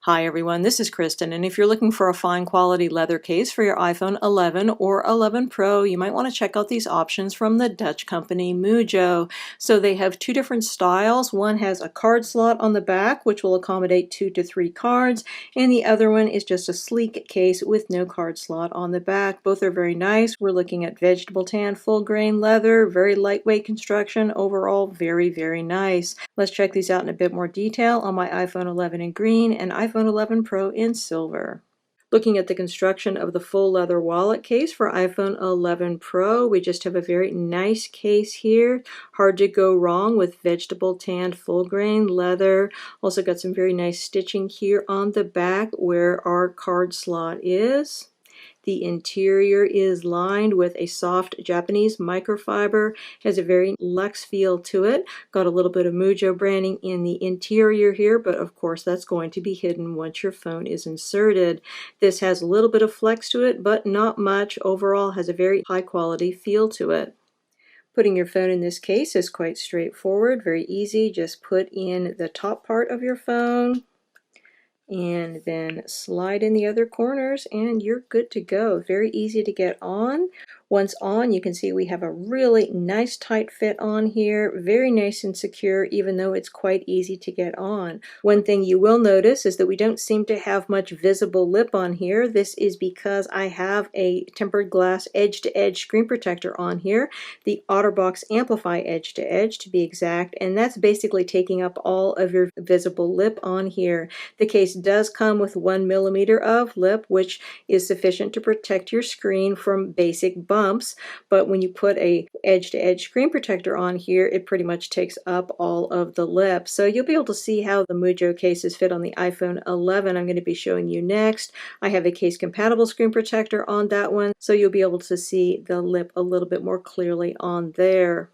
Hi everyone, this is Kristen, and if you're looking for a fine quality leather case for your iPhone 11 or 11 Pro, you might want to check out these options from the Dutch company Mujjo. So they have two different styles. One has a card slot on the back, which will accommodate 2 to 3 cards, and the other one is just a sleek case with no card slot on the back. Both are very nice. We're looking at vegetable tan, full grain leather, very lightweight construction, overall very, very nice. Let's check these out in a bit more detail on my iPhone 11 in green and iPhone 11 Pro in silver. Looking at the construction of the full leather wallet case for iPhone 11 Pro, we just have a very nice case here. Hard to go wrong with vegetable tanned full grain leather. Also got some very nice stitching here on the back where our card slot is. The interior is lined with a soft Japanese microfiber, has a very luxe feel to it. Got a little bit of Mujjo branding in the interior here, but of course that's going to be hidden once your phone is inserted. This has a little bit of flex to it, but not much. Overall has a very high quality feel to it. Putting your phone in this case is quite straightforward, very easy. Just put in the top part of your phone, and then slide in the other corners and you're good to go. Very easy to get on. Once on, you can see we have a really nice tight fit on here, very nice and secure, even though it's quite easy to get on. One thing you will notice is that we don't seem to have much visible lip on here. This is because I have a tempered glass edge-to-edge screen protector on here, the OtterBox Amplify edge-to-edge to be exact, and that's basically taking up all of your visible lip on here. The case does come with 1 millimeter of lip, which is sufficient to protect your screen from basic bumps, but when you put a edge-to-edge screen protector on here, it pretty much takes up all of the lip. So you'll be able to see how the Mujjo cases fit on the iPhone 11. I'm going to be showing you next. I have a case compatible screen protector on that one, so you'll be able to see the lip a little bit more clearly on there.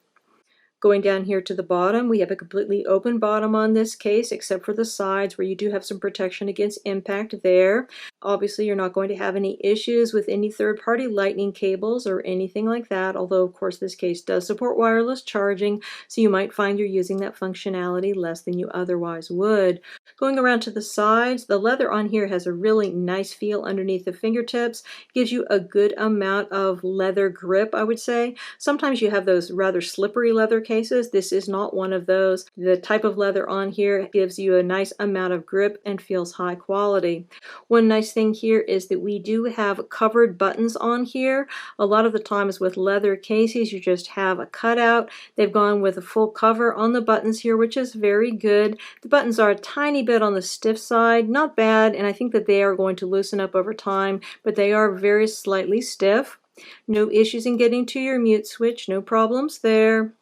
Going down here to the bottom, we have a completely open bottom on this case, except for the sides where you do have some protection against impact there. Obviously, you're not going to have any issues with any third-party lightning cables or anything like that, although of course this case does support wireless charging, so you might find you're using that functionality less than you otherwise would. Going around to the sides, the leather on here has a really nice feel underneath the fingertips, gives you a good amount of leather grip, I would say. Sometimes you have those rather slippery leather cases. This is not one of those. The type of leather on here gives you a nice amount of grip and feels high quality. One nice thing here is that we do have covered buttons on here. A lot of the times with leather cases you just have a cutout. They've gone with a full cover on the buttons here, which is very good. The buttons are a tiny bit on the stiff side, not bad, and I think that they are going to loosen up over time, but they are very slightly stiff. No issues in getting to your mute switch, no problems there.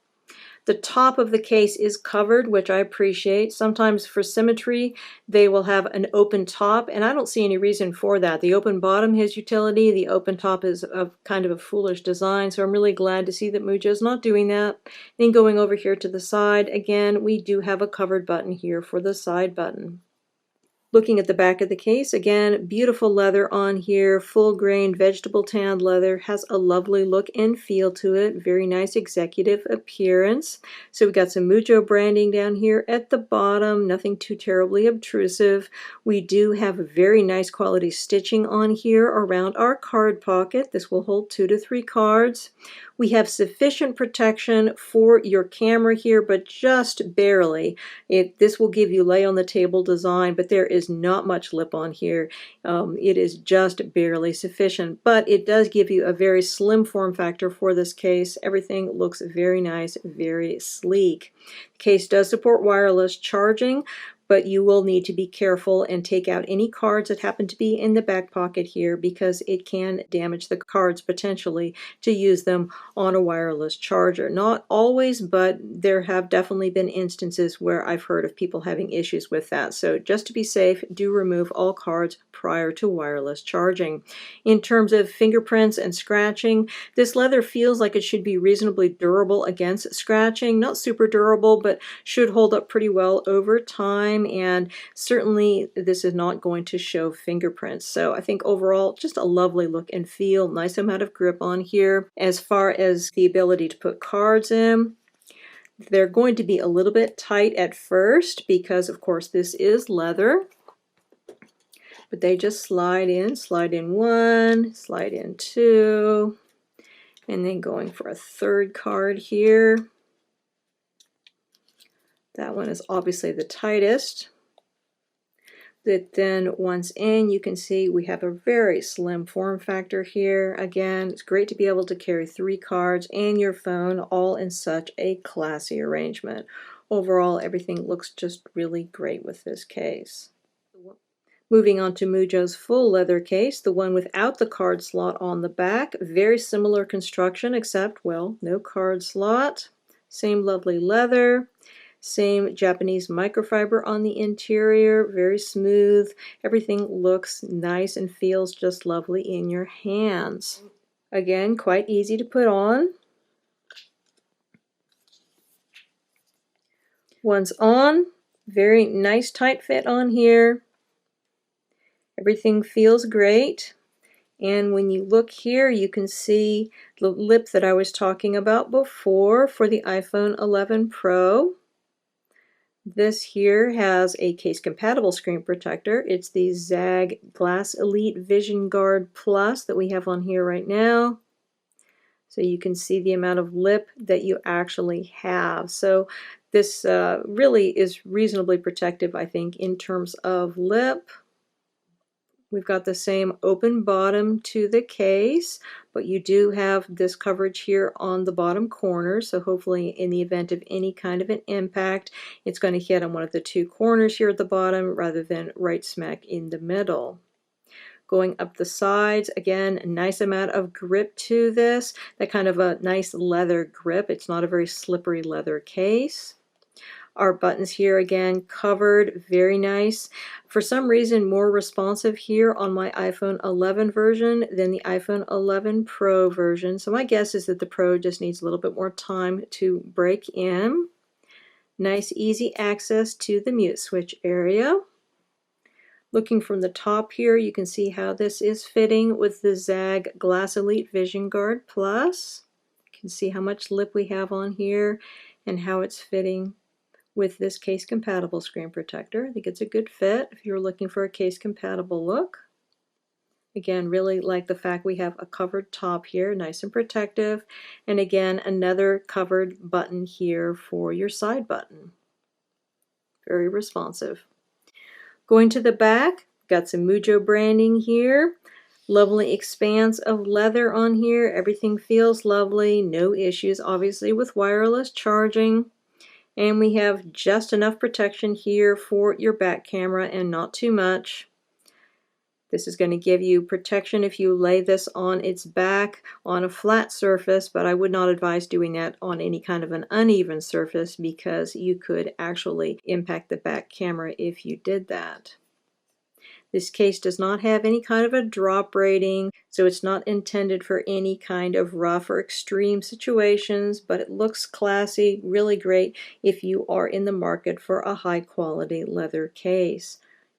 The top of the case is covered, which I appreciate. Sometimes for symmetry, they will have an open top, and I don't see any reason for that. The open bottom has utility. The open top is kind of a foolish design, so I'm really glad to see that Mujjo is not doing that. Then going over here to the side, again, we do have a covered button here for the side button. Looking at the back of the case, again, beautiful leather on here, full grain vegetable tanned leather, has a lovely look and feel to it, very nice executive appearance. So we got some Mujjo branding down here at the bottom, nothing too terribly obtrusive. We do have very nice quality stitching on here around our card pocket. This will hold 2 to 3 cards. We have sufficient protection for your camera here, but just barely. This will give you lay on the table design, but there is not much lip on here. It is just barely sufficient, but it does give you a very slim form factor for this case. Everything looks very nice, very sleek. The case does support wireless charging, but you will need to be careful and take out any cards that happen to be in the back pocket here, because it can damage the cards potentially to use them on a wireless charger. Not always, but there have definitely been instances where I've heard of people having issues with that. So just to be safe, do remove all cards prior to wireless charging. In terms of fingerprints and scratching, this leather feels like it should be reasonably durable against scratching. Not super durable, but should hold up pretty well over time. And certainly this is not going to show fingerprints. So I think overall just a lovely look and feel, nice amount of grip on here. As far as the ability to put cards in, they're going to be a little bit tight at first because of course this is leather. but they just slide in one, slide in two, and then going for a third card here. That one is obviously the tightest. That then once in, you can see we have a very slim form factor here. Again, it's great to be able to carry 3 cards and your phone all in such a classy arrangement. Overall, everything looks just really great with this case. Moving on to Mujjo's full leather case, the one without the card slot on the back. Very similar construction, except, well, no card slot. Same lovely leather. Same Japanese microfiber on the interior, very smooth. Everything looks nice and feels just lovely in your hands. Again, quite easy to put on. Once on, very nice tight fit on here. Everything feels great. And when you look here, you can see the lip that I was talking about before for the iPhone 11 Pro. This here has a case-compatible screen protector. It's the ZAG Glass Elite Vision Guard Plus that we have on here right now. So you can see the amount of lip that you actually have. So this really is reasonably protective, I think, in terms of lip. We've got the same open bottom to the case, but you do have this coverage here on the bottom corner, so hopefully in the event of any kind of an impact, it's going to hit on one of the 2 corners here at the bottom rather than right smack in the middle. Going up the sides, again, a nice amount of grip to this, that kind of a nice leather grip. It's not a very slippery leather case. Our buttons here again covered, very nice. For some reason more responsive here on my iPhone 11 version than the iPhone 11 Pro version. So my guess is that the Pro just needs a little bit more time to break in. Nice easy access to the mute switch area. Looking from the top here, you can see how this is fitting with the ZAG Glass Elite Vision Guard Plus. You can see how much lip we have on here and how it's fitting with this case-compatible screen protector. I think it's a good fit if you're looking for a case-compatible look. Again, really like the fact we have a covered top here, nice and protective. And again, another covered button here for your side button. Very responsive. Going to the back, got some Mujjo branding here. Lovely expanse of leather on here. Everything feels lovely. No issues, obviously, with wireless charging. And we have just enough protection here for your back camera and not too much. This is going to give you protection if you lay this on its back on a flat surface, but I would not advise doing that on any kind of an uneven surface because you could actually impact the back camera if you did that. This case does not have any kind of a drop rating, so it's not intended for any kind of rough or extreme situations, but it looks classy, really great if you are in the market for a high quality leather case.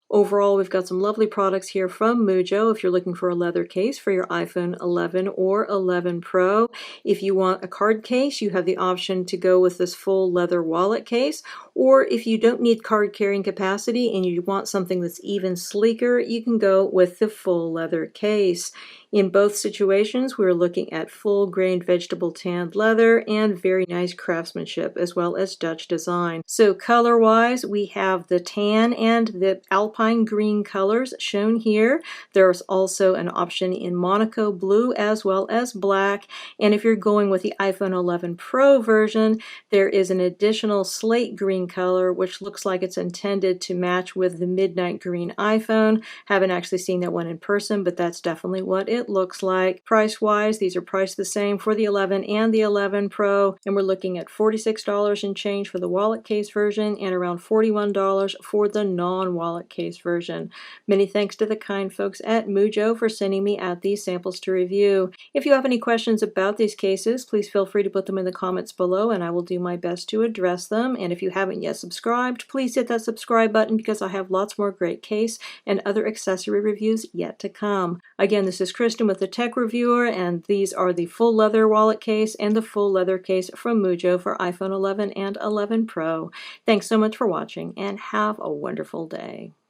Overall, we've got some lovely products here from Mujjo if you're looking for a leather case for your iPhone 11 or 11 Pro. If you want a card case, you have the option to go with this full leather wallet case. Or if you don't need card carrying capacity and you want something that's even sleeker, you can go with the full leather case. In both situations, we're looking at full-grained vegetable tanned leather and very nice craftsmanship as well as Dutch design. So color-wise, we have the tan and the Alpine Green colors shown here. There's also an option in Monaco Blue as well as black. And if you're going with the iPhone 11 Pro version, there is an additional Slate Green color, which looks like it's intended to match with the Midnight Green iPhone. Haven't actually seen that one in person, but that's definitely what it looks like. Price-wise, these are priced the same for the 11 and the 11 Pro, and we're looking at $46 and change for the wallet case version and around $41 for the non-wallet case version. Many thanks to the kind folks at Mujjo for sending me out these samples to review. If you have any questions about these cases, please feel free to put them in the comments below and I will do my best to address them. And if you haven't yet subscribed, please hit that subscribe button because I have lots more great case and other accessory reviews yet to come. Again, this is Kristen with the Tech Reviewer, and these are the full leather wallet case and the full leather case from Mujjo for iPhone 11 and 11 Pro. Thanks so much for watching and have a wonderful day.